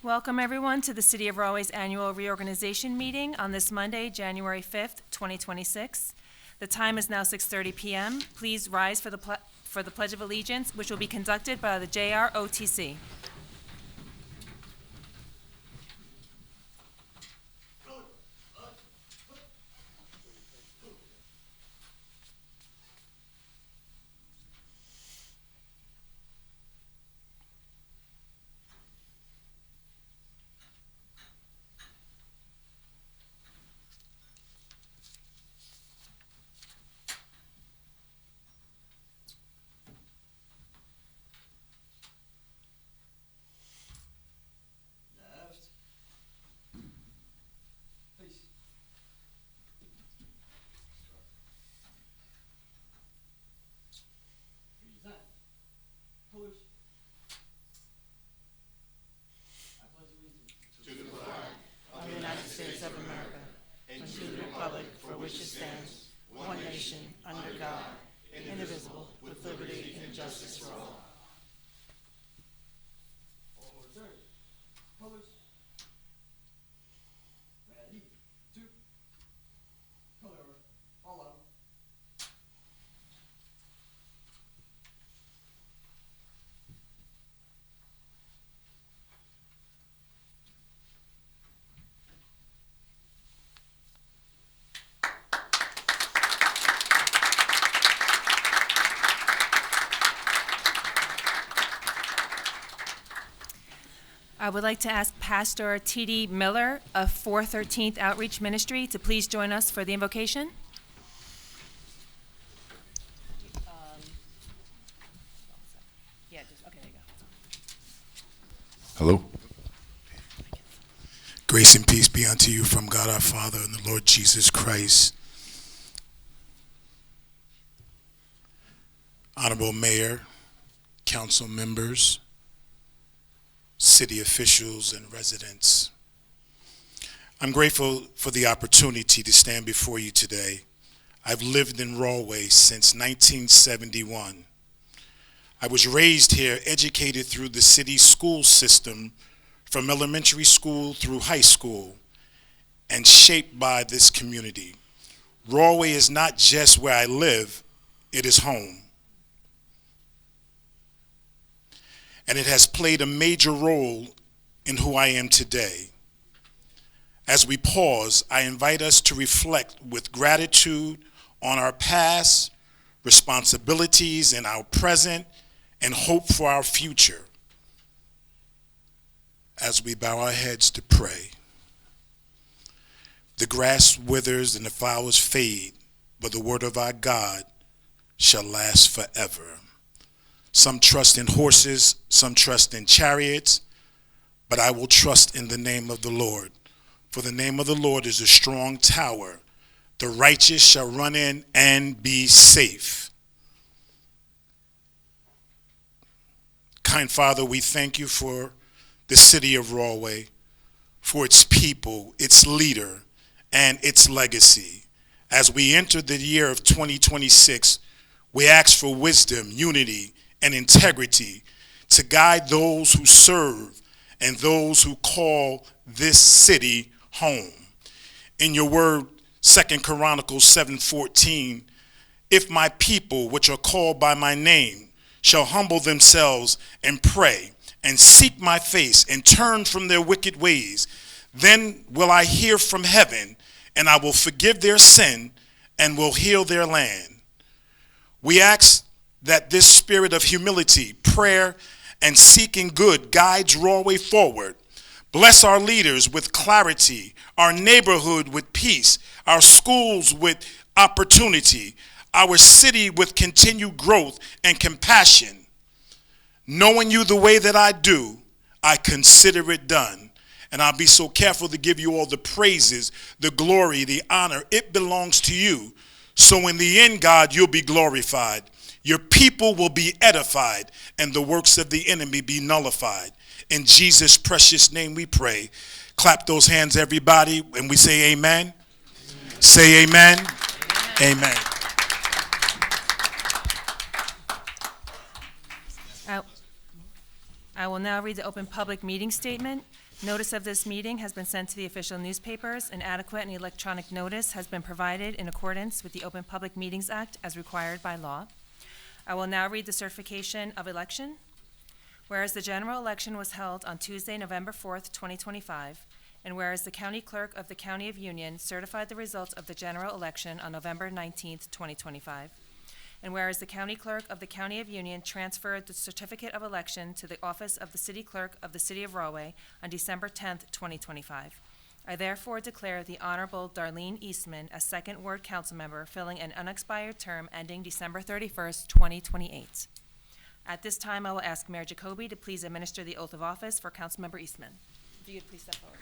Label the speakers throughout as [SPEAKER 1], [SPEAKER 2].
[SPEAKER 1] Welcome, everyone, to the City of Rahway's annual reorganization meeting on this Monday, January 5th, 2026. The time is now 6:30 p.m. Please rise for the Pledge of Allegiance, which will be conducted by the JROTC.
[SPEAKER 2] Of the United States of America, and to the republic for which it stands, one nation, under God, indivisible, with liberty and justice for all.
[SPEAKER 3] Ready, two, color, follow.
[SPEAKER 1] I would like to ask Pastor T.D. Miller of 413th Outreach Ministry to please join us for the invocation. Okay, there you go.
[SPEAKER 4] Hello. Grace and peace be unto you from God our Father and the Lord Jesus Christ. Honorable Mayor, council members, city officials, and residents. I'm grateful for the opportunity to stand before you today. I've lived in Rahway since 1971. I was raised here, educated through the city school system, from elementary school through high school, and shaped by this community. Rahway is not just where I live, it is home. And it has played a major role in who I am today. As we pause, I invite us to reflect with gratitude on our past, responsibilities in our present, and hope for our future. As we bow our heads to pray, the grass withers and the flowers fade, but the word of our God shall last forever. Some trust in horses, some trust in chariots, but I will trust in the name of the Lord. For the name of the Lord is a strong tower. The righteous shall run in and be safe. Kind Father, we thank you for the city of Rahway, for its people, its leader, and its legacy. As we enter the year of 2026, we ask for wisdom, unity, and integrity to guide those who serve and those who call this city home. In your word, 2 Chronicles 7:14, if my people, which are called by my name, shall humble themselves and pray and seek my face and turn from their wicked ways, then will I hear from heaven, and I will forgive their sin and will heal their land. We ask that this spirit of humility, prayer, and seeking good guides Rahway forward. Bless our leaders with clarity, our neighborhood with peace, our schools with opportunity, our city with continued growth and compassion. Knowing you the way that I do, I consider it done. And I'll be so careful to give you all the praises, the glory, the honor. It belongs to you. So in the end, God, you'll be glorified. Your people will be edified, and the works of the enemy be nullified. In Jesus' precious name we pray. Clap those hands, everybody, and we say amen. Amen. Say amen. Amen. Amen.
[SPEAKER 1] I will now read the open public meeting statement. Notice of this meeting has been sent to the official newspapers, and adequate and electronic notice has been provided in accordance with the Open Public Meetings Act as required by law. I will now read the certification of election. Whereas the general election was held on Tuesday, November 4th, 2025, and whereas the county clerk of the County of Union certified the results of the general election on November 19th, 2025, and whereas the county clerk of the County of Union transferred the certificate of election to the office of the city clerk of the city of Rahway on December 10th, 2025, I therefore declare the Honorable Darlene Eastman as second ward council member filling an unexpired term ending December 31st, 2028. At this time, I will ask Mayor Jacoby to please administer the oath of office for Councilmember Eastman. If you could please step forward.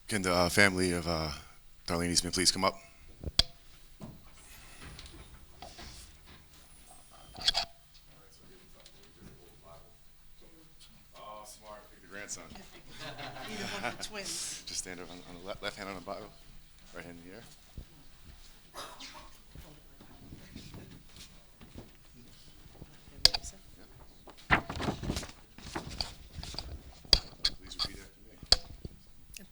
[SPEAKER 5] Can the family of Darlene Eastman please come up? Oh, smart. Pick the grandson.
[SPEAKER 2] Either one of the twins.
[SPEAKER 5] Just stand on the left hand on the Bible, right hand in the air. Please repeat after me.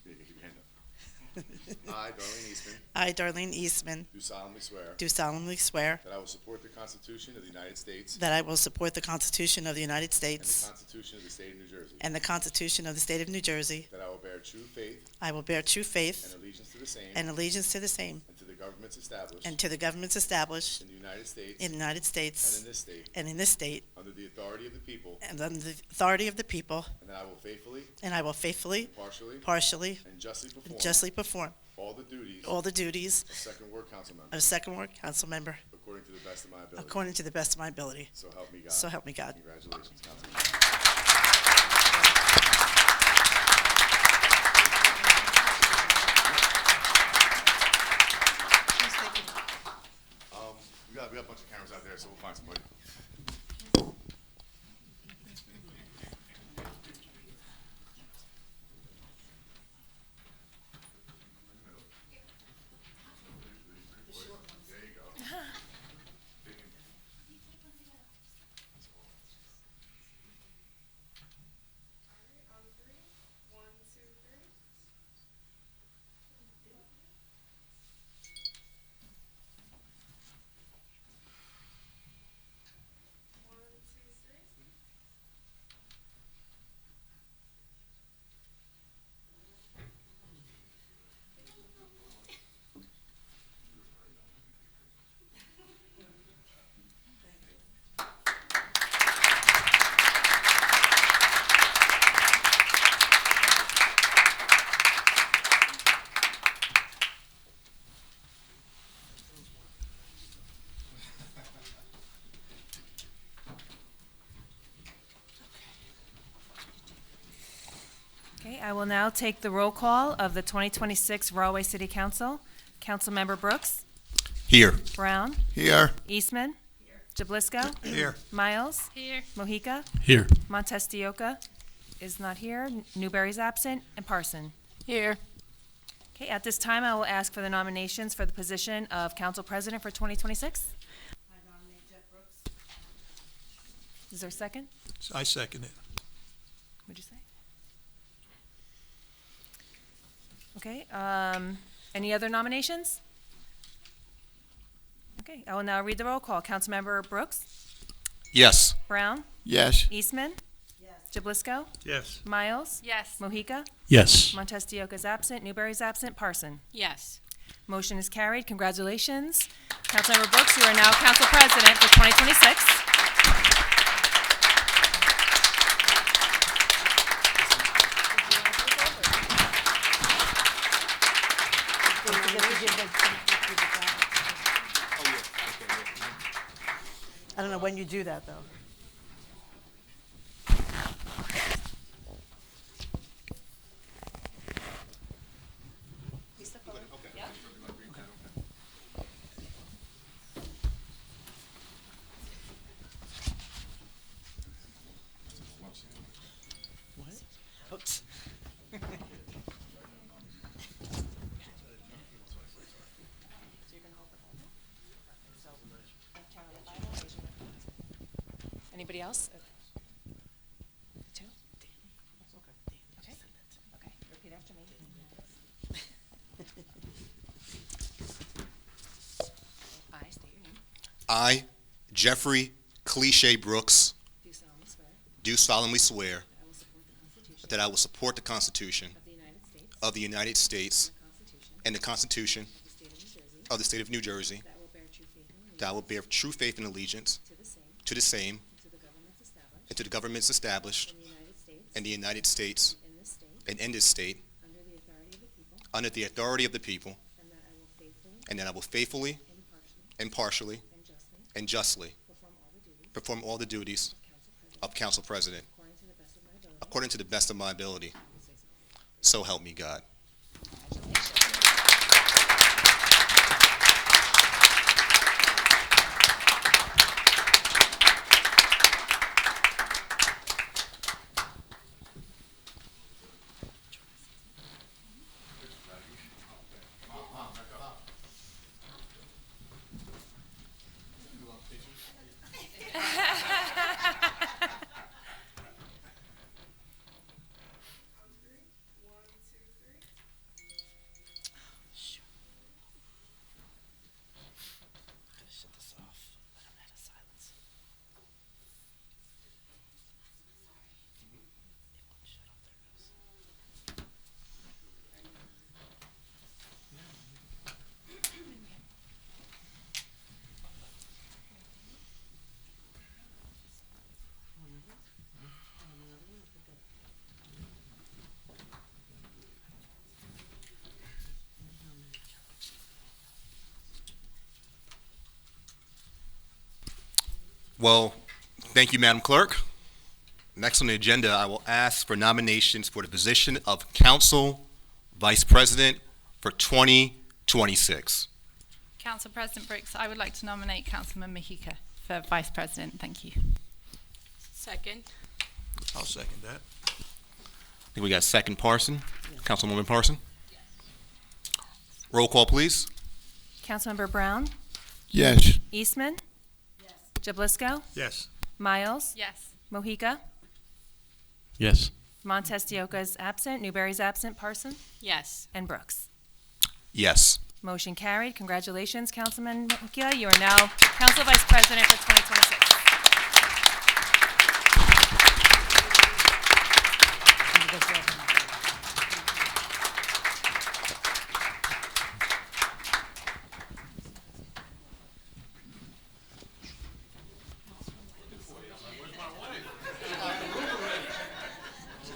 [SPEAKER 5] Yeah, keep your hand up. I, Darlene Eastman,
[SPEAKER 2] I, Darlene Eastman,
[SPEAKER 5] do solemnly swear
[SPEAKER 2] do solemnly swear
[SPEAKER 5] that I will support the Constitution of the United States
[SPEAKER 2] that I will support the Constitution of the United
[SPEAKER 5] and the
[SPEAKER 2] States
[SPEAKER 5] Constitution of the State of New Jersey,
[SPEAKER 2] and the Constitution of the State of New Jersey.
[SPEAKER 5] that I will bear true faith
[SPEAKER 2] I will bear true faith
[SPEAKER 5] and allegiance to the same
[SPEAKER 2] and allegiance to the same
[SPEAKER 5] and to the governments established
[SPEAKER 2] and to the governments established
[SPEAKER 5] in the United States
[SPEAKER 2] in the United
[SPEAKER 5] and
[SPEAKER 2] States
[SPEAKER 5] in this state
[SPEAKER 2] and in this state
[SPEAKER 5] under the authority of the people,
[SPEAKER 2] and under the authority of the people,
[SPEAKER 5] and that I will faithfully,
[SPEAKER 2] and I will faithfully,
[SPEAKER 5] impartially,
[SPEAKER 2] partially,
[SPEAKER 5] and
[SPEAKER 2] and justly perform
[SPEAKER 5] all the duties
[SPEAKER 2] all the duties
[SPEAKER 5] of second ward council member
[SPEAKER 2] of a second ward council member
[SPEAKER 5] according to the best of my ability.
[SPEAKER 2] according to the best of my ability.
[SPEAKER 5] So help me God.
[SPEAKER 2] So help me God.
[SPEAKER 5] Congratulations, Councilman. We got a bunch of cameras out there, so we'll find somebody. There you go.
[SPEAKER 1] Okay, I will now take the roll call of the 2026 Rahway City Council. Councilmember Brooks,
[SPEAKER 6] Here.
[SPEAKER 1] Brown,
[SPEAKER 6] Here.
[SPEAKER 1] Eastman, Jablisco,
[SPEAKER 6] Here.
[SPEAKER 1] Miles, Mojica,
[SPEAKER 6] Here.
[SPEAKER 1] Montestioka is not here, Newberry's absent, and Parson.
[SPEAKER 7] Here.
[SPEAKER 1] Okay, at this time, I will ask for the nominations for the position of Council President for 2026.
[SPEAKER 2] I nominate Jeff Brooks.
[SPEAKER 1] Is there a second?
[SPEAKER 6] I second it.
[SPEAKER 1] What'd you say? Okay, any other nominations? Okay, I will now read the roll call. Councilmember Brooks,
[SPEAKER 6] Yes.
[SPEAKER 1] Brown,
[SPEAKER 6] Yes.
[SPEAKER 1] Eastman,
[SPEAKER 2] Yes.
[SPEAKER 1] Jablisco,
[SPEAKER 6] Yes.
[SPEAKER 1] Miles,
[SPEAKER 7] Yes.
[SPEAKER 1] Mojica,
[SPEAKER 6] Yes.
[SPEAKER 1] Montestioka is absent, Newberry's absent, Parson.
[SPEAKER 7] Yes.
[SPEAKER 1] Motion is carried. Congratulations. Councilmember Brooks, you are now Council President for 2026.
[SPEAKER 2] I don't know when you do that, though. What? Oops.
[SPEAKER 1] Anybody else? Two? Okay. Okay, repeat after me. I state your name.
[SPEAKER 7] I, Jeffrey Cliche Brooks,
[SPEAKER 1] Do solemnly swear
[SPEAKER 7] do solemnly swear
[SPEAKER 1] that I will support the Constitution
[SPEAKER 7] that I will support the Constitution
[SPEAKER 1] of the United States
[SPEAKER 7] of the United States
[SPEAKER 1] and the Constitution
[SPEAKER 7] and the Constitution
[SPEAKER 1] of the State of New Jersey,
[SPEAKER 7] of the State of New Jersey,
[SPEAKER 1] that I will bear true faith and allegiance
[SPEAKER 7] that I will bear true faith and allegiance
[SPEAKER 1] to the same
[SPEAKER 7] to the same
[SPEAKER 1] and to the governments established
[SPEAKER 7] and to the governments established
[SPEAKER 1] in the United States
[SPEAKER 7] in the United States
[SPEAKER 1] and in this state
[SPEAKER 7] and in this state
[SPEAKER 1] under the authority of the people,
[SPEAKER 7] under the authority of the people,
[SPEAKER 1] and that I will faithfully,
[SPEAKER 7] impartially,
[SPEAKER 1] and justly
[SPEAKER 7] perform all the duties
[SPEAKER 1] of Council President
[SPEAKER 7] according to the best of my ability. So help me God.
[SPEAKER 2] Shut this off. I don't know how to silence. It won't shut off. There it goes.
[SPEAKER 7] Well, thank you, Madam Clerk. Next on the agenda, I will ask for nominations for the position of Council Vice President for 2026.
[SPEAKER 8] Council President Brooks, I would like to nominate Councilman Mahika for Vice President. Thank you.
[SPEAKER 2] Second.
[SPEAKER 6] I'll second that.
[SPEAKER 7] I think we got second Parson. Councilwoman Parson? Roll call, please.
[SPEAKER 1] Councilmember Brown,
[SPEAKER 6] Yes.
[SPEAKER 1] Eastman, Jablisco,
[SPEAKER 6] Yes.
[SPEAKER 1] Miles,
[SPEAKER 8] Yes.
[SPEAKER 1] Mohica,
[SPEAKER 6] Yes.
[SPEAKER 1] Montestioka is absent, Newberry's absent, Parson,
[SPEAKER 2] Yes.
[SPEAKER 1] and Brooks.
[SPEAKER 7] Yes.
[SPEAKER 1] Motion carried. Congratulations, Councilman Mohica. You are now Council Vice President for 2026.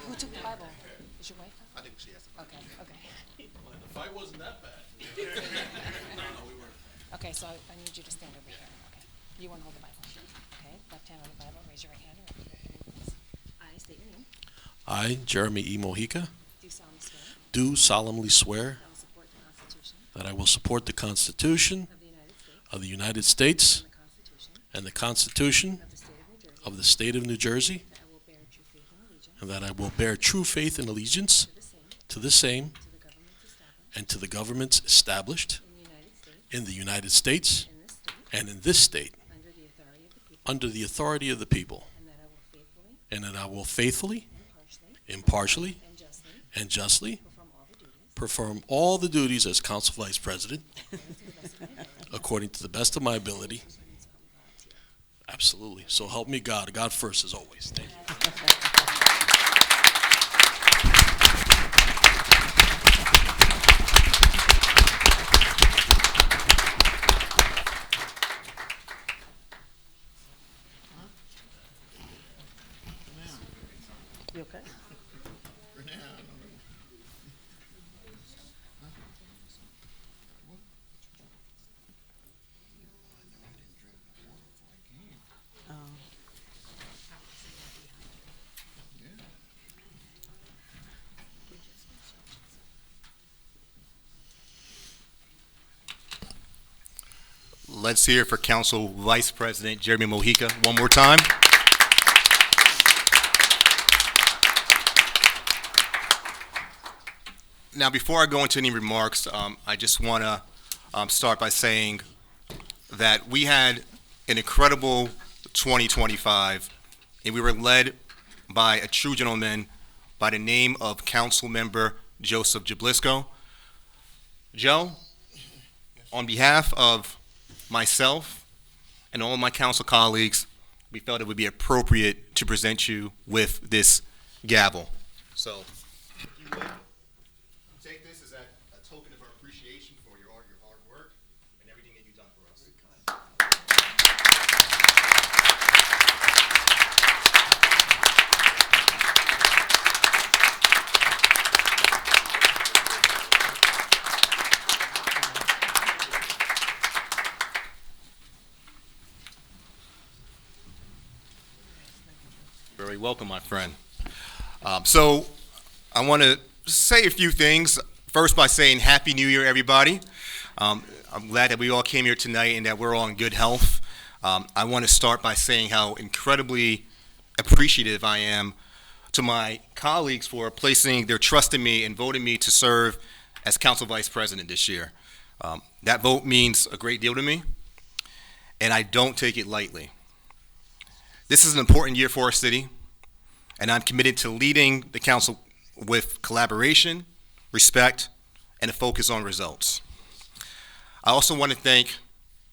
[SPEAKER 1] Who took the Bible? Is your wife?
[SPEAKER 7] I think she has to.
[SPEAKER 1] Okay, okay.
[SPEAKER 6] The fight wasn't that bad.
[SPEAKER 1] Okay, so I need you to stand over here. Okay. You want to hold the Bible. Okay, left hand on the Bible, raise your right hand. And repeat after me, please. I state your name.
[SPEAKER 9] I, Jeremy E. Mojica,
[SPEAKER 1] Do solemnly swear
[SPEAKER 9] do solemnly swear
[SPEAKER 1] that I will support the Constitution
[SPEAKER 9] that I will support the Constitution
[SPEAKER 1] of the United States
[SPEAKER 9] of the United States
[SPEAKER 1] and the Constitution
[SPEAKER 9] and the Constitution
[SPEAKER 1] of the State of New Jersey,
[SPEAKER 9] of the State of New Jersey,
[SPEAKER 1] that I will bear true faith and allegiance
[SPEAKER 9] and that I will bear true faith and allegiance
[SPEAKER 1] to the same,
[SPEAKER 9] to the same
[SPEAKER 1] and to the governments established
[SPEAKER 9] and to the governments established
[SPEAKER 1] in the United States
[SPEAKER 9] in the United States
[SPEAKER 1] and in this state
[SPEAKER 9] and in this state
[SPEAKER 1] under the authority of the people,
[SPEAKER 9] under the authority of the people,
[SPEAKER 1] and that I will faithfully,
[SPEAKER 9] impartially,
[SPEAKER 1] impartially,
[SPEAKER 9] and justly
[SPEAKER 1] and justly
[SPEAKER 9] perform all the duties as Council Vice President according to the best of my ability. Absolutely. So help me God. God first as always. Thank you.
[SPEAKER 2] You okay? Oh.
[SPEAKER 7] Let's hear it for Council Vice President Jeremy Mohica one more time. Now, before I go into any remarks, I just want to start by saying that we had an incredible 2025, and we were led by a true gentleman by the name of Council Member Joseph Jablisco. Joe, on behalf of myself and all of my council colleagues, we felt it would be appropriate to present you with this gavel. So, if you would, take this as a token of our appreciation for your hard work and everything that you've done for us. Very welcome, my friend. So I want to say a few things. First by saying Happy New Year, everybody. I'm glad that we all came here tonight and that we're all in good health. I want to start by saying how incredibly appreciative I am to my colleagues for placing their trust in me and voting me to serve as Council Vice President this year. That vote means a great deal to me, and I don't take it lightly. This is an important year for our city, and I'm committed to leading the council with collaboration, respect, and a focus on results. I also want to thank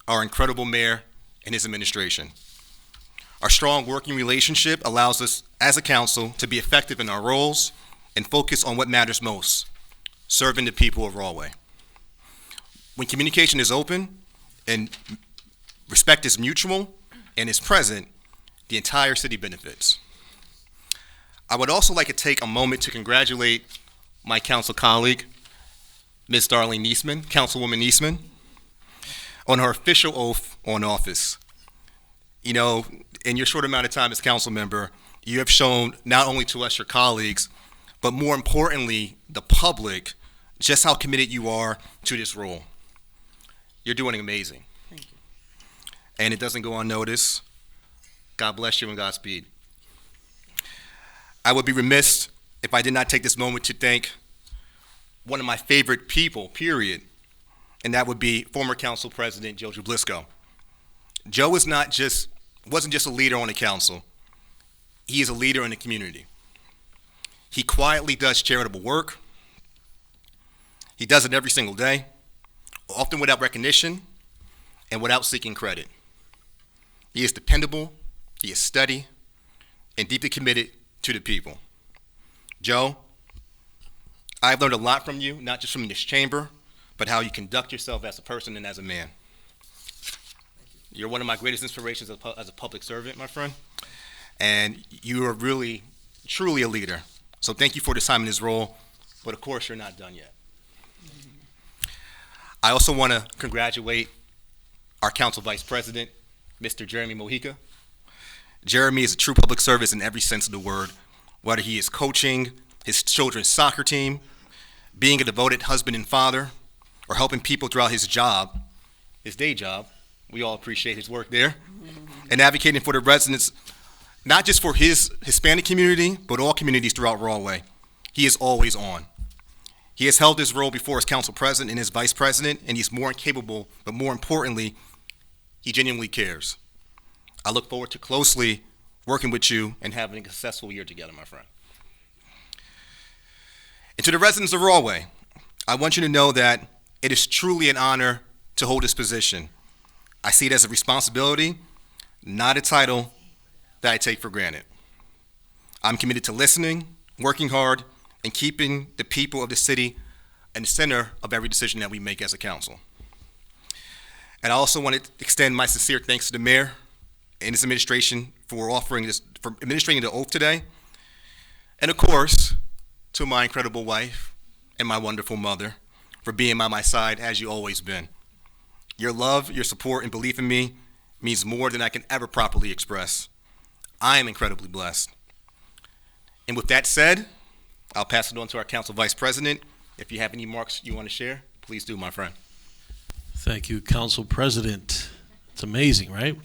[SPEAKER 7] our incredible mayor and his administration. Our strong working relationship allows us as a council to be effective in our roles and focus on what matters most, serving the people of Rahway. When communication is open and respect is mutual and is present, the entire city benefits. I would also like to take a moment to congratulate my council colleague, Ms. Darlene Niesman, Councilwoman Niesman, on her official oath on office. You know, in your short amount of time as council member, you have shown not only to us, your colleagues, but more importantly, the public, just how committed you are to this role. You're doing amazing.
[SPEAKER 2] Thank you.
[SPEAKER 7] And it doesn't go unnoticed. God bless you and Godspeed. I would be remiss if I did not take this moment to thank one of my favorite people, period, and that would be former Council President Joe Jablisco. Joe wasn't just a leader on the council. He is a leader in the community. He quietly does charitable work. He does it every single day, often without recognition and without seeking credit. He is dependable, he is steady, and deeply committed to the people. Joe, I've learned a lot from you, not just from this chamber, but how you conduct yourself as a person and as a man. You're one of my greatest inspirations as a public servant, my friend, and you are really, truly a leader. So thank you for this time in this role, but of course you're not done yet. I also want to congratulate our Council Vice President, Mr. Jeremy Mojica. Jeremy is a true public service in every sense of the word, whether he is coaching his children's soccer team, being a devoted husband and father, or helping people throughout his job, his day job. We all appreciate his work there, and advocating for the residents, not just for his Hispanic community, but all communities throughout Rahway. He is always on. He has held this role before as council president and as vice president, and he's more capable, but more importantly, he genuinely cares. I look forward to closely working with you and having a successful year together, my friend. And to the residents of Rahway, I want you to know that it is truly an honor to hold this position. I see it as a responsibility, not a title that I take for granted. I'm committed to listening, working hard, and keeping the people of the city in the center of every decision that we make as a council. And I also want to extend my sincere thanks to the mayor and his administration for administrating the oath today. And of course, to my incredible wife and my wonderful mother for being by my side as you always been. Your love, your support, and belief in me means more than I can ever properly express. I am incredibly blessed. And with that said, I'll pass it on to our council vice president. If you have any remarks you want to share, please do, my friend.
[SPEAKER 9] Thank you, Council President. It's amazing, right?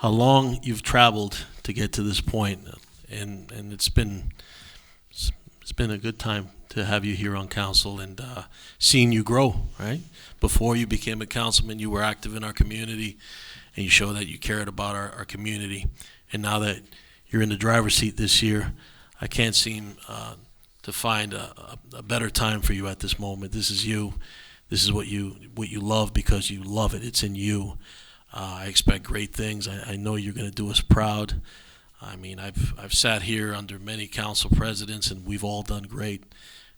[SPEAKER 9] How long you've traveled to get to this point, and it's been been a good time to have you here on council and seeing you grow, right? Before you became a councilman, you were active in our community, and you showed that you cared about our community. And now that you're in the driver's seat this year, I can't seem to find a better time for you at this moment. This is you. This is what you love because you love it. It's in you. I expect great things. I know you're going to do us proud. I mean, I've sat here under many council presidents, and we've all done great.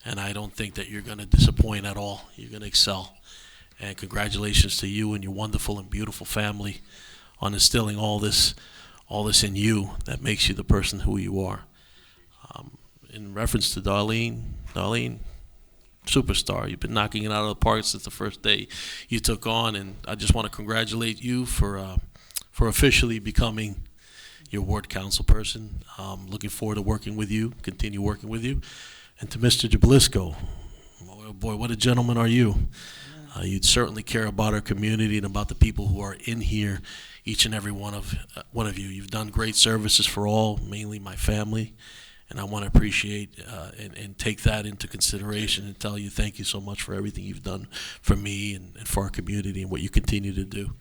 [SPEAKER 9] And I don't think that you're going to disappoint at all. You're going to excel. And congratulations to you and your wonderful and beautiful family on instilling all this in you that makes you the person who you are. In reference to Darlene, superstar. You've been knocking it out of the park since the first day you took on, and I just want to congratulate you for officially becoming your ward council person. Looking forward to working with you, continue working with you. And to Mr. Jablisco, boy, what a gentleman are you. You'd certainly care about our community and about the people who are in here, each and every one of you. You've done great services for all, mainly my family, and I want to appreciate and take that into consideration and tell you thank you so much for everything you've done for me and for our community and what you continue to do.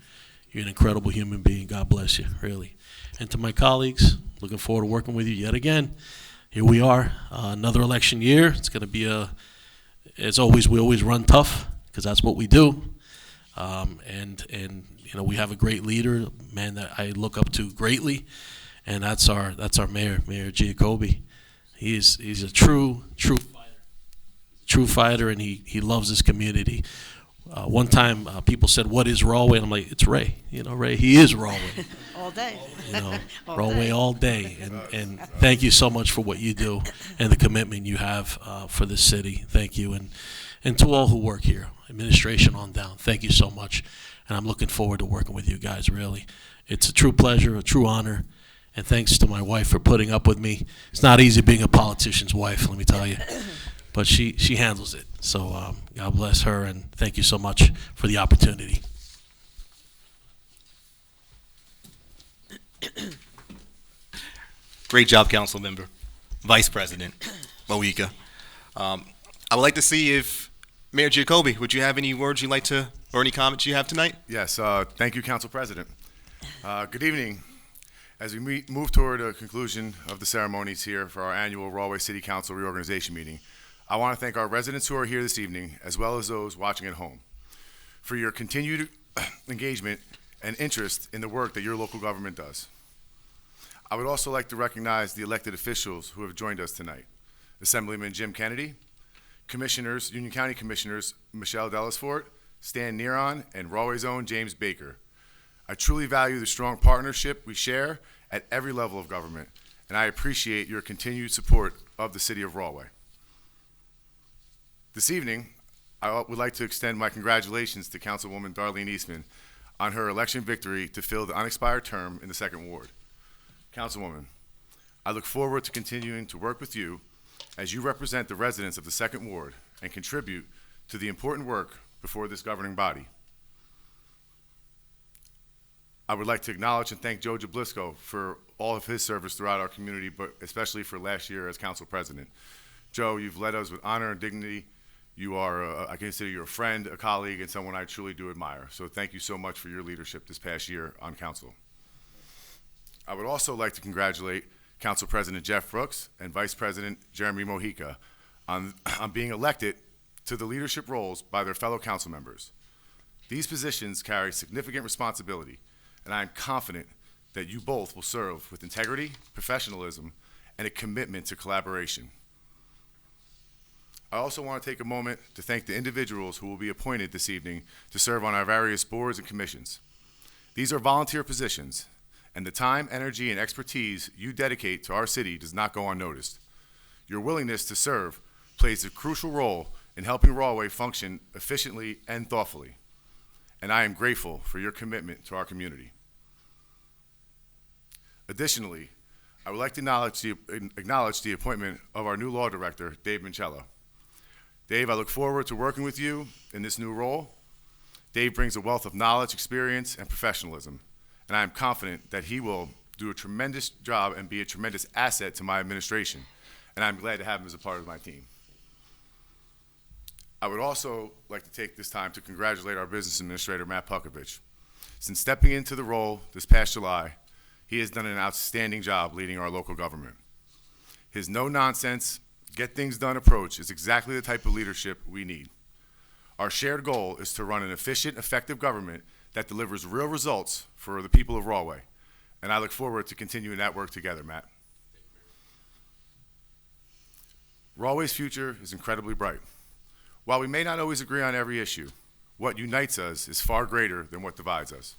[SPEAKER 9] You're an incredible human being. God bless you, really. And to my colleagues, looking forward to working with you yet again. Here we are, another election year. It's going to be as always, we always run tough because that's what we do. And you know, we have a great leader, a man that I look up to greatly, and that's our mayor, Mayor Giacobbe. He's a true fighter, and he loves his community. One time, people said, "What is Rahway?" And I'm like, "It's Ray. You know, Ray. He is Rahway.
[SPEAKER 2] All day.
[SPEAKER 9] You know,
[SPEAKER 2] All
[SPEAKER 9] Rahway
[SPEAKER 2] day.
[SPEAKER 9] all day." And thank you so much for what you do and the commitment you have for this city. Thank you, and to all who work here, administration on down. Thank you so much, and I'm looking forward to working with you guys. Really, it's a true pleasure, a true honor. And thanks to my wife for putting up with me. It's not easy being a politician's wife, let me tell you. But she handles it. So God bless her, and thank you so much for the opportunity.
[SPEAKER 7] Great job, council member. Vice President Moika. I would like to see if Mayor Giacobbe, would you have any words you'd like to, or any comments you have tonight?
[SPEAKER 5] Yes, thank you, Council President. Good evening. As we move toward a conclusion of the ceremonies here for our annual Rahway City Council Reorganization meeting, I want to thank our residents who are here this evening, as well as those watching at home, for your continued engagement and interest in the work that your local government does. I would also like to recognize the elected officials who have joined us tonight. Assemblyman Jim Kennedy, Commissioners, Union County Commissioners Michelle Delisfort, Stan Neron, and Rahway's own James Baker. I truly value the strong partnership we share at every level of government, and I appreciate your continued support of the city of Rahway. This evening, I would like to extend my congratulations to Councilwoman Darlene Eastman on her election victory to fill the unexpired term in the 2nd Ward. Councilwoman, I look forward to continuing to work with you as you represent the residents of the 2nd Ward and contribute to the important work before this governing body. I would like to acknowledge and thank Joe Jablisco for all of his service throughout our community, but especially for last year as council president. Joe, you've led us with honor and dignity. You are, I consider you a friend, a colleague, and someone I truly do admire. So thank you so much for your leadership this past year on council. I would also like to congratulate Council President Jeff Brooks and Vice President Jeremy Mojica on being elected to the leadership roles by their fellow council members. These positions carry significant responsibility, and I am confident that you both will serve with integrity, professionalism, and a commitment to collaboration. I also want to take a moment to thank the individuals who will be appointed this evening to serve on our various boards and commissions. These are volunteer positions, and the time, energy, and expertise you dedicate to our city does not go unnoticed. Your willingness to serve plays a crucial role in helping Rahway function efficiently and thoughtfully, and I am grateful for your commitment to our community. Additionally, I would like to acknowledge the appointment of our new law director, Dave Mincello. Dave, I look forward to working with you in this new role. Dave brings a wealth of knowledge, experience, and professionalism, and I am confident that he will do a tremendous job and be a tremendous asset to my administration and I'm glad to have him as a part of my team. I would also like to take this time to congratulate our business administrator, Matt Pukovich. Since stepping into the role this past July, he has done an outstanding job leading our local government. His no-nonsense, get-things-done approach is exactly the type of leadership we need. Our shared goal is to run an efficient, effective government that delivers real results for the people of Rahway, and I look forward to continuing that work together, Matt. Rahway's future is incredibly bright. While we may not always agree on every issue, what unites us is far greater than what divides us.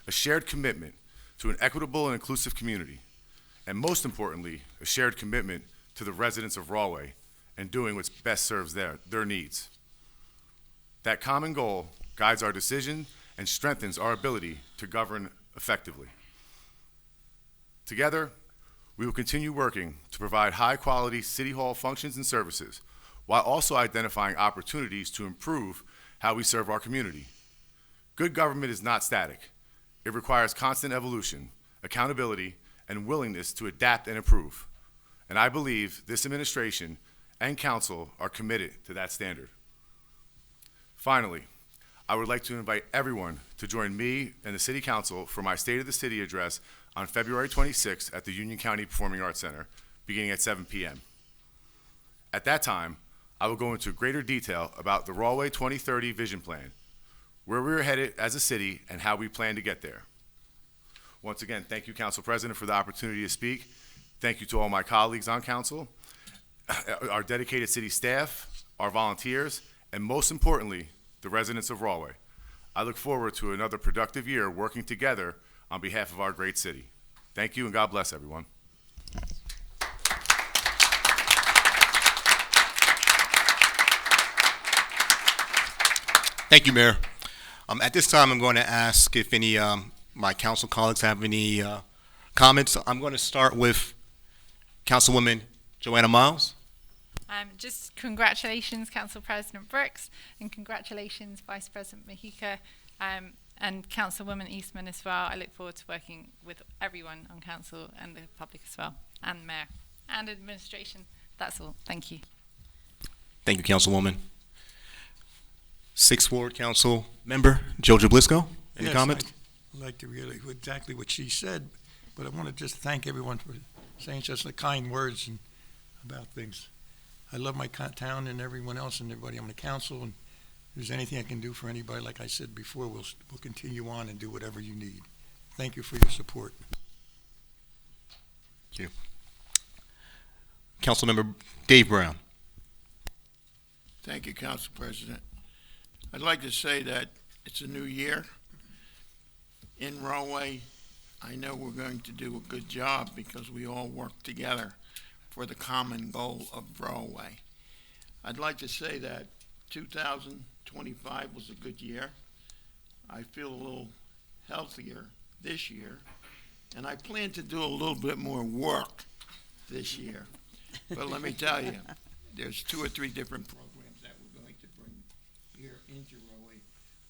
[SPEAKER 5] A shared commitment to an equitable and inclusive community, and most importantly, a shared commitment to the residents of Rahway and doing what's best serves their needs. That common goal guides our decision and strengthens our ability to govern effectively. Together, we will continue working to provide high-quality City Hall functions and services while also identifying opportunities to improve how we serve our community. Good government is not static. It requires constant evolution, accountability, and willingness to adapt and improve. And I believe this administration and council are committed to that standard. Finally, I would like to invite everyone to join me and the City Council for my State of the City address on February 26th at the Union County Performing Arts Center, beginning at 7 p.m. At that time, I will go into greater detail about the Rahway 2030 Vision Plan, where we are headed as a city, and how we plan to get there. Once again, thank you, Council President, for the opportunity to speak. Thank you to all my colleagues on council, our dedicated city staff, our volunteers, and most importantly, the residents of Rahway. I look forward to another productive year working together on behalf of our great city. Thank you, and God bless everyone.
[SPEAKER 7] Thank you, Mayor. At this time, I'm going to ask if any my council colleagues have any comments. I'm going to start with Councilwoman Joanna Miles.
[SPEAKER 8] Just congratulations, Council President Brooks, and congratulations, Vice President Mahika, and Councilwoman Eastman as well. I look forward to working with everyone on council and the public as well, and Mayor and administration. That's all. Thank you.
[SPEAKER 7] Thank you, Councilwoman. Sixth Ward Council Member Joe Jablisco. Any
[SPEAKER 10] Yes,
[SPEAKER 7] comments?
[SPEAKER 10] I'd like to reiterate exactly what she said, but I want to just thank everyone for saying such the kind words about things. I love my town and everyone else and everybody on the council, and if there's anything I can do for anybody, like I said before, we'll continue on and do whatever you need. Thank you for your support.
[SPEAKER 7] Thank you. Councilmember Dave Brown.
[SPEAKER 6] Thank you, Council President. I'd like to say that it's a new year. In Rahway, I know we're going to do a good job because we all work together for the common goal of Rahway. I'd like to say that 2025 was a good year. I feel a little healthier this year, and I plan to do a little bit more work this year. But let me tell you, there's 2 or 3 different programs that we're going to bring here into Rahway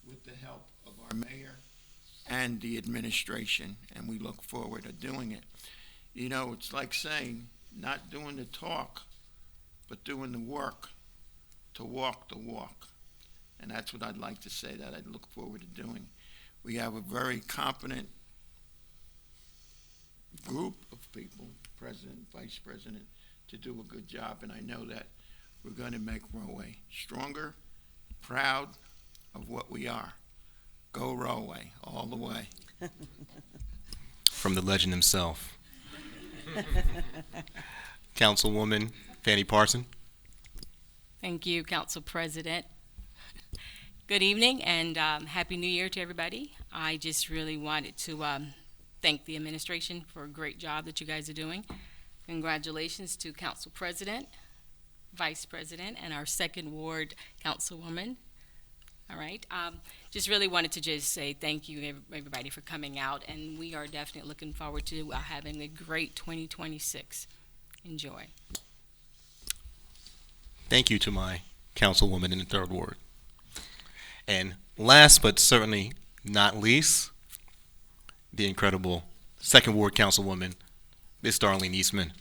[SPEAKER 6] with the help of our mayor and the administration, and we look forward to doing it. You know, it's like saying, not doing the talk, but doing the work to walk the walk. And that's what I'd like to say that I look forward to doing. We have a very competent group of people, president, vice president, to do a good job, and I know that we're going to make Rahway stronger, proud of what we are. Go Rahway, all the way.
[SPEAKER 7] From the legend himself. Councilwoman Fanny Parson.
[SPEAKER 11] Thank you, Council President. Good evening and Happy New Year to everybody. I just really wanted to thank the administration for a great job that you guys are doing. Congratulations to Council President, Vice President, and our Second Ward Councilwoman. All right. Just really wanted to just say thank you, everybody, for coming out, and we are definitely looking forward to having a great 2026. Enjoy.
[SPEAKER 7] Thank you to my councilwoman in the Third Ward. And last but certainly not least, the incredible Second Ward Councilwoman, Ms. Darlene Eastman.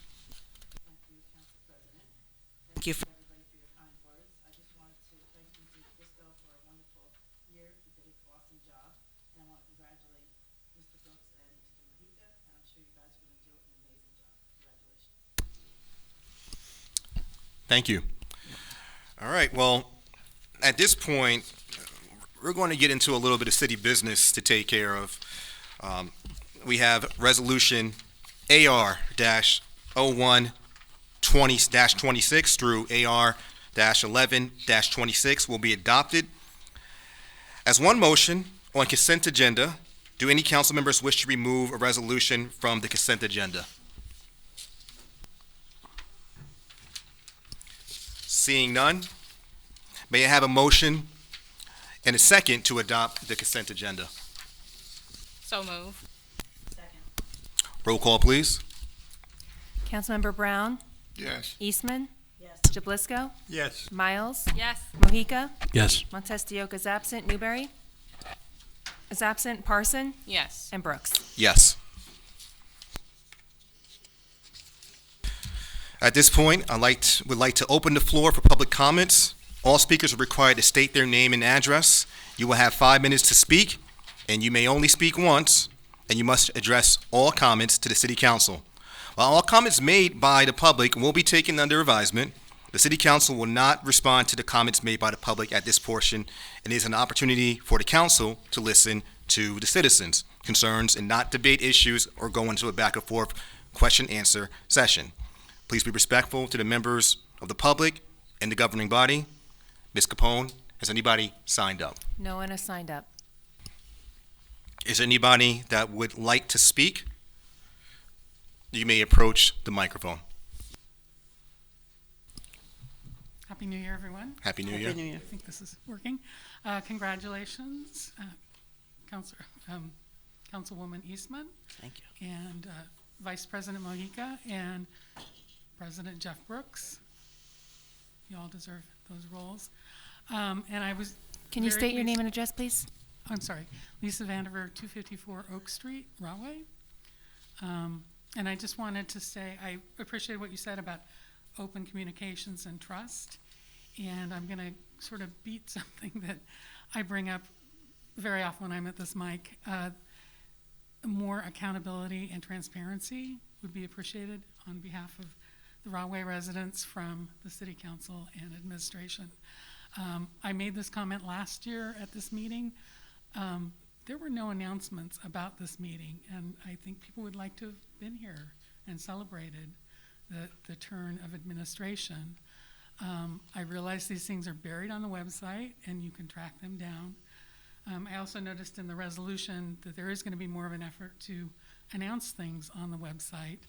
[SPEAKER 7] Thank you. All right, well, at this point, we're going to get into a little bit of city business to take care of. We have Resolution AR-01-20-26 through AR-11-26 will be adopted. As one motion on consent agenda, do any council members wish to remove a resolution from the consent agenda? Seeing none, may I have a motion and a second to adopt the consent agenda?
[SPEAKER 11] So move.
[SPEAKER 7] Roll call, please.
[SPEAKER 1] Councilmember Brown,
[SPEAKER 6] Yes.
[SPEAKER 1] Eastman,
[SPEAKER 2] Yes.
[SPEAKER 1] Jablisco,
[SPEAKER 10] Yes.
[SPEAKER 1] Miles,
[SPEAKER 11] Yes.
[SPEAKER 1] Mohica,
[SPEAKER 9] Yes.
[SPEAKER 1] Montestioka is absent, Newberry is absent, Parson,
[SPEAKER 11] Yes.
[SPEAKER 1] and Brooks.
[SPEAKER 7] Yes. At this point, would like to open the floor for public comments. All speakers are required to state their name and address. You will have 5 minutes to speak, and you may only speak once, and you must address all comments to the city council. While all comments made by the public will be taken under advisement, the city council will not respond to the comments made by the public at this portion, and is an opportunity for the council to listen to the citizens' concerns and not debate issues or go into a back and forth question-answer session. Please be respectful to the members of the public and the governing body. Ms. Capone, has anybody signed up?
[SPEAKER 1] No one has signed up.
[SPEAKER 7] Is there anybody that would like to speak? You may approach the microphone.
[SPEAKER 12] Happy New Year, everyone.
[SPEAKER 7] Happy New Year.
[SPEAKER 2] Happy New Year.
[SPEAKER 12] I think this is working. Congratulations, Councilwoman Eastman
[SPEAKER 2] Thank you.
[SPEAKER 12] and Vice President Mojica and President Jeff Brooks. You all deserve those roles. And I was
[SPEAKER 1] Can you
[SPEAKER 12] very
[SPEAKER 1] state your
[SPEAKER 12] pleased-
[SPEAKER 1] name and address, please?
[SPEAKER 12] I'm sorry, Lisa Vandiver, 254 Oak Street, Rahway. And I just wanted to say, I appreciate what you said about open communications and trust. And I'm gonna sort of beat something that I bring up very often when I'm at this mic. More accountability and transparency would be appreciated on behalf of the Rahway residents from the city council and administration. I made this comment last year at this meeting. There were no announcements about this meeting, and I think people would like to have been here and celebrated the turn of administration. I realize these things are buried on the website, and you can track them down. I also noticed in the resolution that there is going to be more of an effort to announce things on the website.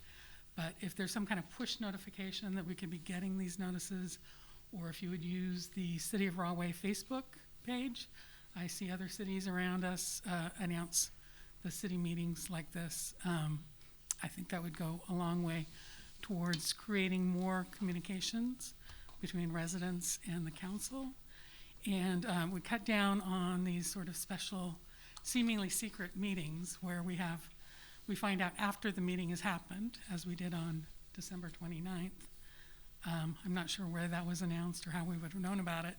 [SPEAKER 12] But if there's some kind of push notification that we could be getting these notices, or if you would use the City of Rahway Facebook page, I see other cities around us announce the city meetings like this. I think that would go a long way towards creating more communications between residents and the council. And we cut down on these sort of special, seemingly secret meetings where we find out after the meeting has happened, as we did on December 29th. I'm not sure where that was announced or how we would have known about it.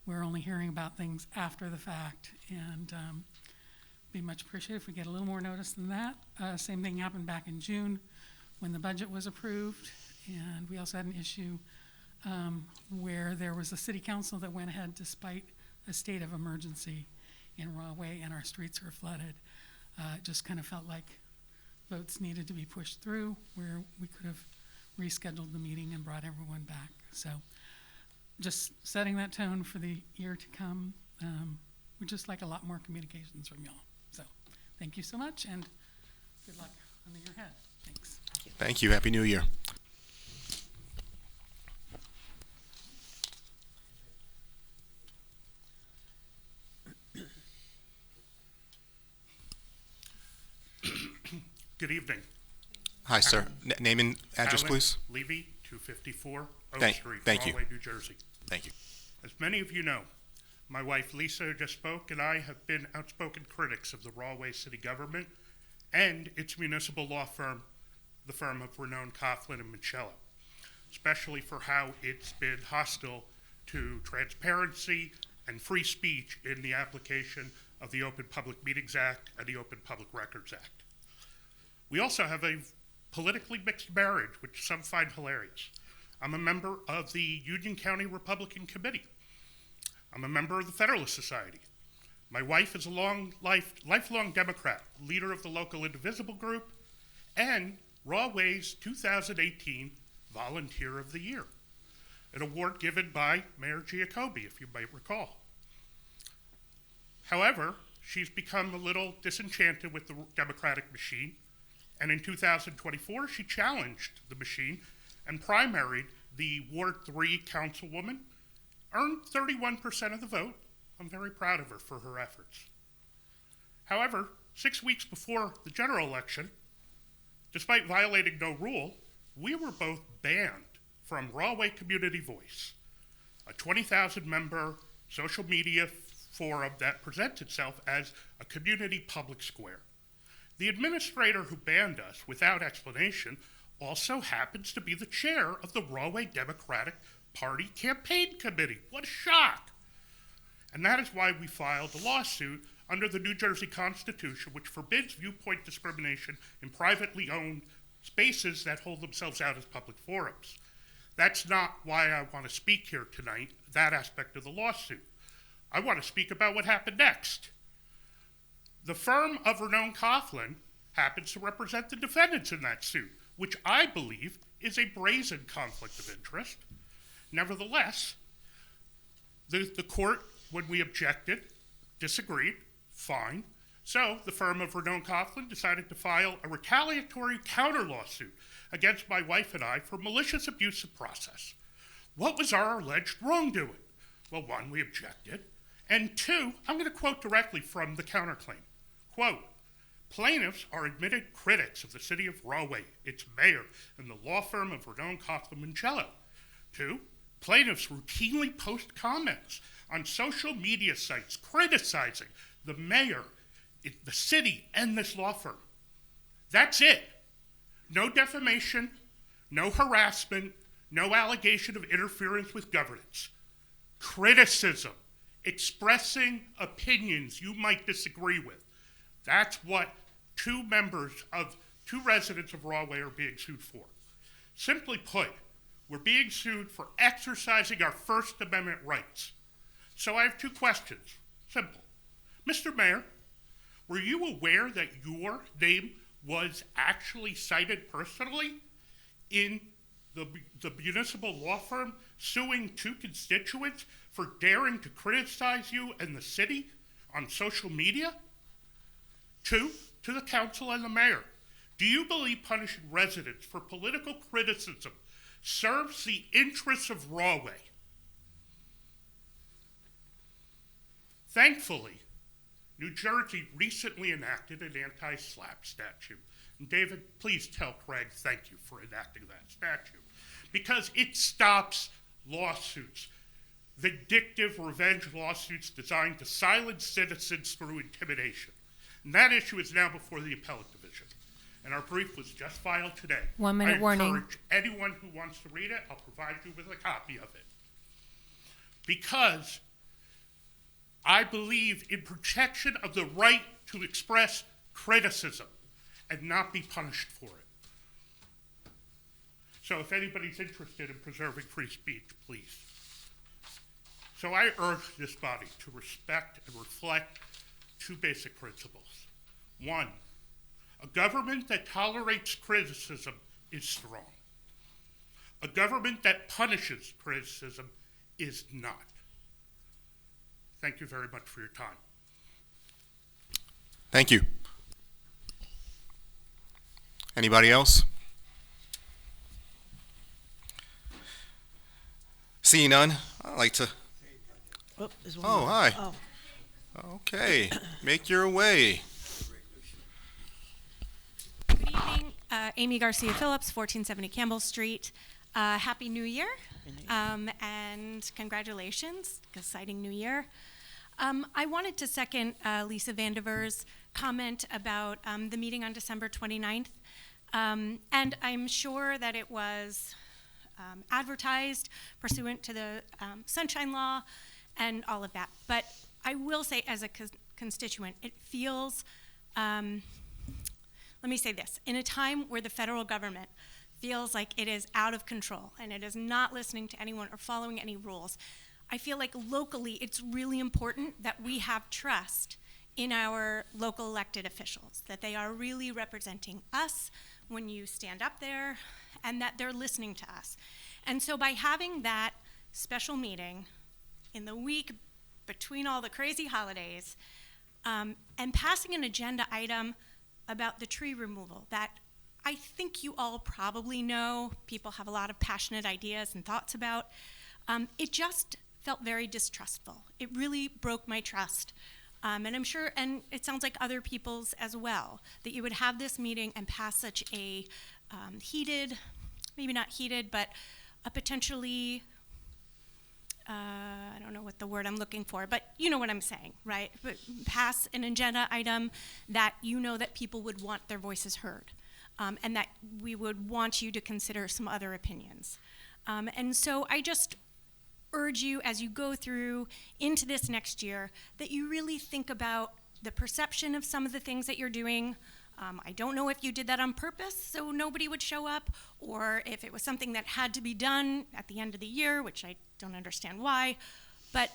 [SPEAKER 12] We're only hearing about things after the fact, and be much appreciated if we get a little more notice than that. Same thing happened back in June when the budget was approved, and we also had an issue where there was a city council that went ahead despite a state of emergency in Rahway, and our streets were flooded. It just kind of felt like votes needed to be pushed through where we could have rescheduled the meeting and brought everyone back. So just setting that tone for the year to come. We'd just like a lot more communications from y'all. So thank you so much, and good luck on the year ahead. Thanks.
[SPEAKER 7] Thank you. Happy New Year.
[SPEAKER 13] Good evening.
[SPEAKER 7] Hi, sir. Name and address,
[SPEAKER 13] Alan
[SPEAKER 7] please.
[SPEAKER 13] Levy, 254 Oak
[SPEAKER 7] Thank
[SPEAKER 13] Street,
[SPEAKER 7] you.
[SPEAKER 13] Rahway, New Jersey.
[SPEAKER 7] Thank you.
[SPEAKER 13] As many of you know, my wife Lisa, who just spoke, and I have been outspoken critics of the Rahway city government and its municipal law firm, the firm of Renown, Coughlin, and Michello, especially for how it's been hostile to transparency and free speech in the application of the Open Public Meetings Act and the Open Public Records Act. We also have a politically mixed marriage, which some find hilarious. I'm a member of the Union County Republican Committee. I'm a member of the Federalist Society. My wife is a lifelong Democrat, leader of the local Indivisible group, and Rahway's 2018 Volunteer of the Year, an award given by Mayor Giacobbe, if you might recall. However, she's become a little disenchanted with the Democratic machine, and in 2024, she challenged the machine and primaried the Ward 3 councilwoman, earned 31% of the vote. I'm very proud of her for her efforts. However, 6 weeks before the general election, despite violating no rule, we were both banned from Rahway Community Voice, a 20,000-member social media forum that presents itself as a community public square. The administrator who banned us without explanation also happens to be the chair of the Rahway Democratic Party Campaign Committee. What a shock! And that is why we filed a lawsuit under the New Jersey Constitution, which forbids viewpoint discrimination in privately owned spaces that hold themselves out as public forums. That's not why I want to speak here tonight, that aspect of the lawsuit. I want to speak about what happened next. The firm of Reorganization Coughlin happens to represent the defendants in that suit, which I believe is a brazen conflict of interest. Nevertheless, the court, when we objected, disagreed, fine. So the firm of Reorganization Coughlin decided to file a retaliatory counter lawsuit against my wife and I for malicious abuse of process. What was our alleged wrongdoing? Well, one, we objected. And two, I'm going to quote directly from the counterclaim. Quote, plaintiffs are admitted critics of the city of Rahway, its mayor, and the law firm of Reorganization Coughlin Mangello. Two, plaintiffs routinely post comments on social media sites criticizing the mayor, the city, and this law firm. That's it. No defamation, no harassment, no allegation of interference with governance. Criticism, expressing opinions you might disagree with. That's what two residents of Rahway are being sued for. Simply put, we're being sued for exercising our First Amendment rights. So I have two questions. Simple. Mr. Mayor, were you aware that your name was actually cited personally in the municipal law firm suing two constituents for daring to criticize you and the city on social media? Two, to the council and the mayor, do you believe punishing residents for political criticism serves the interests of Rahway? Thankfully, New Jersey recently enacted an anti-SLAPP statute. And David, please tell Craig thank you for enacting that statute, because it stops lawsuits, vindictive revenge lawsuits designed to silence citizens through intimidation. And that issue is now before the appellate division. And our brief was just filed today.
[SPEAKER 1] 1 minute warning.
[SPEAKER 13] I encourage anyone who wants to read it, I'll provide you with a copy of it. Because I believe in protection of the right to express criticism and not be punished for it. So if anybody's interested in preserving free speech, please. So I urge this body to respect and reflect two basic principles. One, a government that tolerates criticism is strong. A government that punishes criticism is not. Thank you very much for your time.
[SPEAKER 7] Thank you. Anybody else? Seeing none, I'd like to.
[SPEAKER 2] Oh, there's one
[SPEAKER 7] Oh,
[SPEAKER 2] more.
[SPEAKER 7] hi.
[SPEAKER 2] Oh,
[SPEAKER 7] Okay, make your way.
[SPEAKER 14] Good evening, Amy Garcia Phillips, 1470 Campbell Street. Happy New Year, and congratulations, exciting New Year. I wanted to second Lisa Vandiver's comment about the meeting on December 29th, and I'm sure that it was advertised pursuant to the Sunshine Law and all of that. But I will say, as a constituent, it feels, let me say this, in a time where the federal government feels like it is out of control and it is not listening to anyone or following any rules. I feel like locally it's really important that we have trust in our local elected officials, that they are really representing us when you stand up there and that they're listening to us. And so by having that special meeting in the week between all the crazy holidays and passing an agenda item about the tree removal that I think you all probably know, people have a lot of passionate ideas and thoughts about, it just felt very distrustful. It really broke my trust. And I'm sure, and it sounds like other people's as well, that you would have this meeting and pass such a heated, maybe not heated, but a potentially, I don't know what the word I'm looking for, but you know what I'm saying, right? But pass an agenda item that you know that people would want their voices heard, and that we would want you to consider some other opinions. And so I just urge you as you go through into this next year that you really think about the perception of some of the things that you're doing. I don't know if you did that on purpose so nobody would show up, or if it was something that had to be done at the end of the year, which I don't understand why. But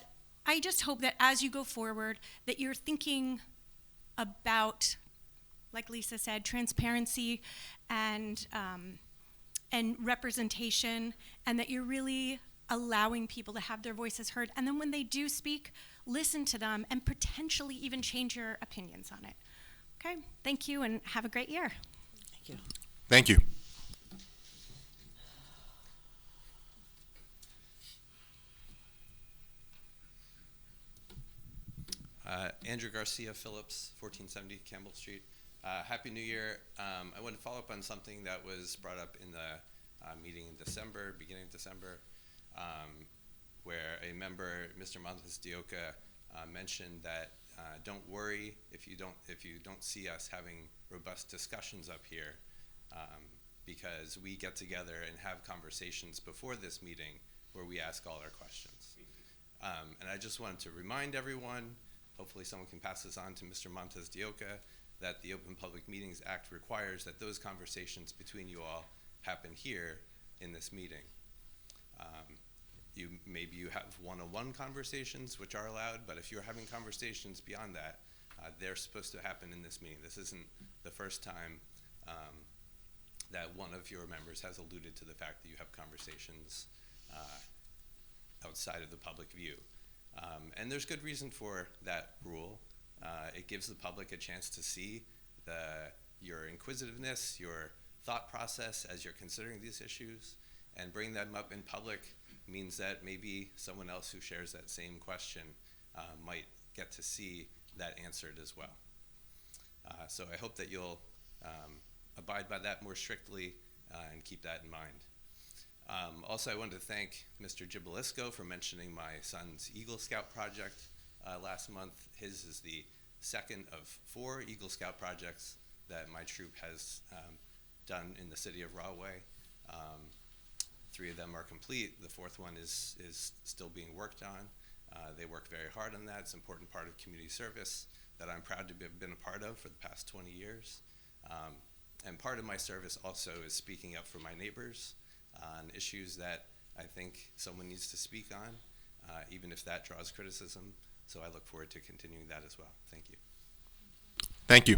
[SPEAKER 14] I just hope that as you go forward that you're thinking about, like Lisa said, transparency and representation, and that you're really allowing people to have their voices heard, and then when they do speak, listen to them and potentially even change your opinions on it. Okay, thank you and have a great year.
[SPEAKER 2] Thank you.
[SPEAKER 7] Thank you.
[SPEAKER 15] Andrew Garcia Phillips, 1470 Campbell Street. Happy New Year. I want to follow up on something that was brought up in the meeting in December, beginning of December, where a member, Mr. Montes de Oca, mentioned that don't worry if you don't see us having robust discussions up here, because we get together and have conversations before this meeting where we ask all our questions. And I just wanted to remind everyone, hopefully someone can pass this on to Mr. Montes de Oca, that the Open Public Meetings Act requires that those conversations between you all happen here in this meeting. Maybe you have one-on-one conversations, which are allowed, but if you're having conversations beyond that, they're supposed to happen in this meeting. This isn't the first time that one of your members has alluded to the fact that you have conversations outside of the public view. And there's good reason for that rule. It gives the public a chance to see your inquisitiveness, your thought process as you're considering these issues, and bring them up in public means that maybe someone else who shares that same question might get to see that answered as well. So I hope that you'll abide by that more strictly and keep that in mind. Also, I wanted to thank Mr. Gibalisco for mentioning my son's Eagle Scout project last month. His is the second of 4 Eagle Scout projects that my troop has done in the city of Rahway. 3 of them are complete. The 4th one is still being worked on. They work very hard on that. It's an important part of community service that I'm proud to have been a part of for the past 20 years. And part of my service also is speaking up for my neighbors on issues that I think someone needs to speak on, even if that draws criticism. So I look forward to continuing that as well. Thank you.
[SPEAKER 7] Thank you.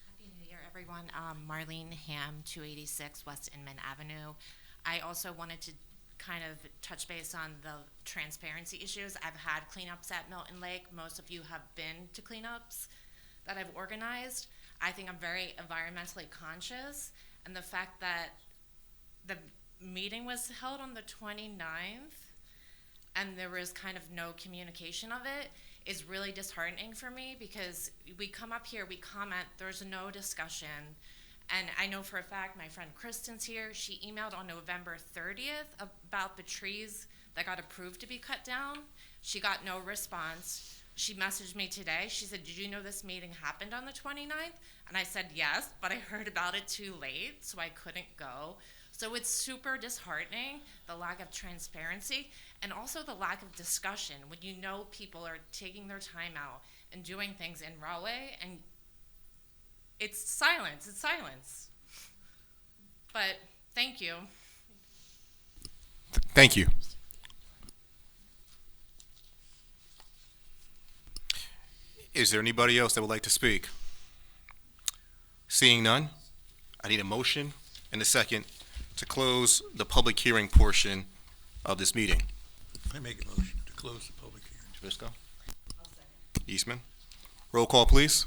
[SPEAKER 16] Happy New Year, everyone. Marlene Ham, 286 West Inman Avenue. I also wanted to kind of touch base on the transparency issues. I've had cleanups at Milton Lake. Most of you have been to cleanups that I've organized. I think I'm very environmentally conscious, and the fact that the meeting was held on the 29th and there was kind of no communication of it is really disheartening for me, because we come up here, we comment, there's no discussion. And I know for a fact, my friend Kristen's here, she emailed on November 30th about the trees that got approved to be cut down. She got no response. She messaged me today. She said, did you know this meeting happened on the 29th? And I said, yes, but I heard about it too late, so I couldn't go. So it's super disheartening, the lack of transparency, and also the lack of discussion when you know people are taking their time out and doing things in Rahway, and it's silence. But thank you.
[SPEAKER 7] Thank you. Is there anybody else that would like to speak? Seeing none, I need a motion and a second to close the public hearing portion of this meeting.
[SPEAKER 10] I make a motion to close the public hearing.
[SPEAKER 7] Jablisco? Eastman? Roll call, please.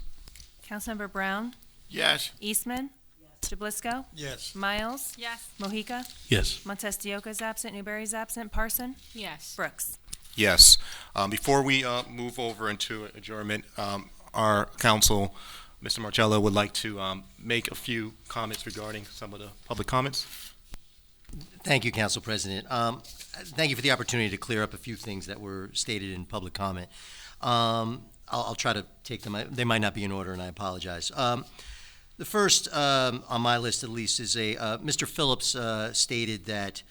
[SPEAKER 1] Councilmember Brown?
[SPEAKER 6] Yes.
[SPEAKER 1] Eastman? Jablisco?
[SPEAKER 10] Yes.
[SPEAKER 1] Miles?
[SPEAKER 8] Yes.
[SPEAKER 1] Mohica?
[SPEAKER 9] Yes.
[SPEAKER 1] Montestioka is absent. Newberry's absent. Parson?
[SPEAKER 11] Yes.
[SPEAKER 1] Brooks?
[SPEAKER 7] Yes. Before we move over into adjournment, our counsel, Mr. Marcello, would like to make a few comments regarding some of the public comments.
[SPEAKER 17] Thank you, Council President. Thank you for the opportunity to clear up a few things that were stated in public comment. I'll try to take them. They might not be in order, and I apologize. The first on my list, at least, is Mr. Phillips stated that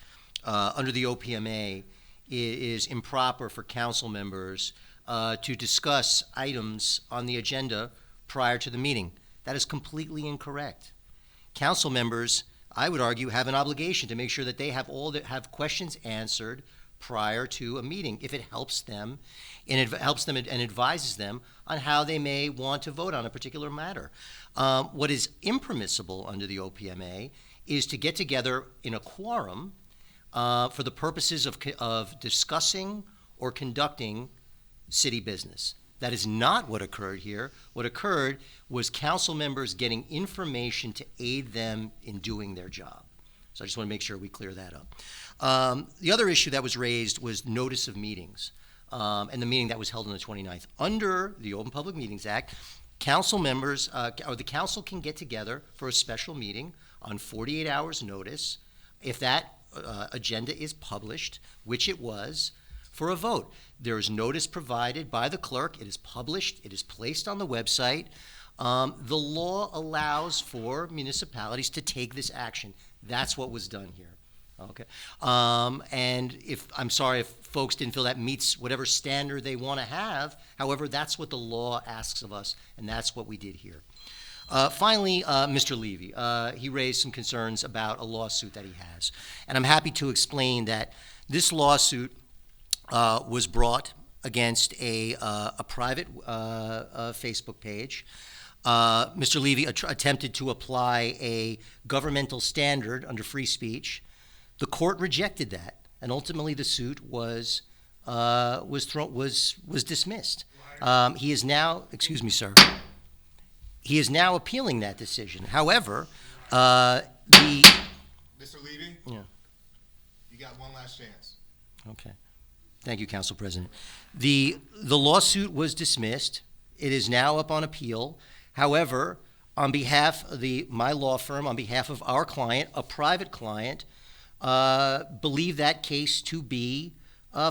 [SPEAKER 17] under the OPMA, it is improper for council members to discuss items on the agenda prior to the meeting. That is completely incorrect. Council members, I would argue, have an obligation to make sure that they have questions answered prior to a meeting, if it helps them, and it helps them and advises them on how they may want to vote on a particular matter. What is impermissible under the OPMA is to get together in a quorum for the purposes of discussing or conducting city business. That is not what occurred here. What occurred was council members getting information to aid them in doing their job. So I just want to make sure we clear that up. The other issue that was raised was notice of meetings, and the meeting that was held on the 29th. Under the Open Public Meetings Act, council members, or the council can get together for a special meeting on 48 hours notice if that agenda is published, which it was, for a vote. There is notice provided by the clerk. It is published. It is placed on the website. The law allows for municipalities to take this action. That's what was done here. Okay. And I'm sorry if folks didn't feel that meets whatever standard they want to have. However, that's what the law asks of us, and that's what we did here. Finally, Mr. Levy, he raised some concerns about a lawsuit that he has. And I'm happy to explain that this lawsuit was brought against a private Facebook page. Mr. Levy attempted to apply a governmental standard under free speech. The court rejected that, and ultimately the suit was dismissed. He is now, excuse me, sir. He is now appealing that decision. However,
[SPEAKER 7] Mr. Levy?
[SPEAKER 17] Yeah.
[SPEAKER 7] You got one last chance.
[SPEAKER 17] Okay. Thank you, Council President. The lawsuit was dismissed. It is now up on appeal. However, on behalf of my law firm, on behalf of our client, a private client, believe that case to be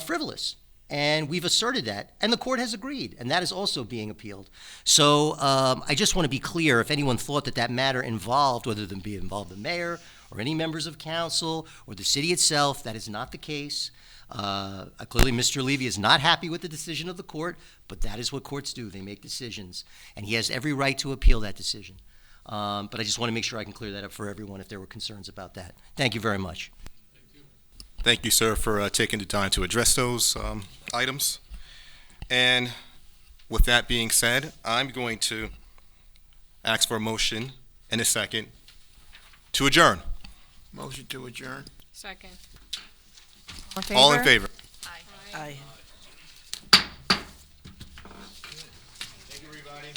[SPEAKER 17] frivolous. And we've asserted that, and the court has agreed, and that is also being appealed. So I just want to be clear, if anyone thought that matter involved, whether it be involved the mayor or any members of council or the city itself, that is not the case. Clearly, Mr. Levy is not happy with the decision of the court, but that is what courts do. They make decisions, and he has every right to appeal that decision. But I just want to make sure I can clear that up for everyone if there were concerns about that. Thank you very much.
[SPEAKER 7] Thank you, sir, for taking the time to address those items. And with that being said, I'm going to ask for a motion and a second to adjourn.
[SPEAKER 6] Motion to adjourn.
[SPEAKER 11] Second.
[SPEAKER 7] All in favor?
[SPEAKER 2] Aye.
[SPEAKER 7] Thank you, everybody.